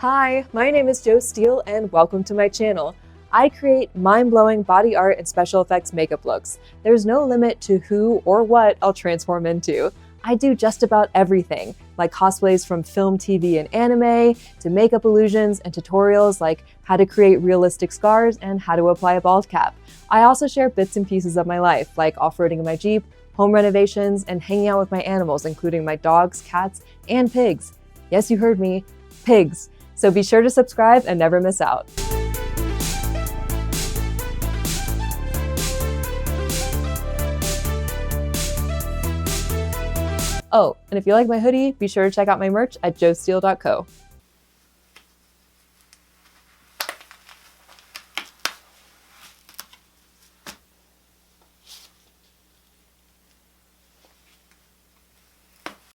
Hi, my name is Jo Steele and welcome to my channel. I create mind-blowing body art and special effects makeup looks. There's no limit to who or what I'll transform into. I do just about everything, like cosplays from film, TV, and anime, to makeup illusions and tutorials like how to create realistic scars and how to apply a bald cap. I also share bits and pieces of my life, like off-roading in my Jeep, home renovations, and hanging out with my animals, including my dogs, cats, and pigs. Yes, you heard me, pigs. So be sure to subscribe and never miss out. Oh, and if you like my hoodie, be sure to check out my merch at josteele.co.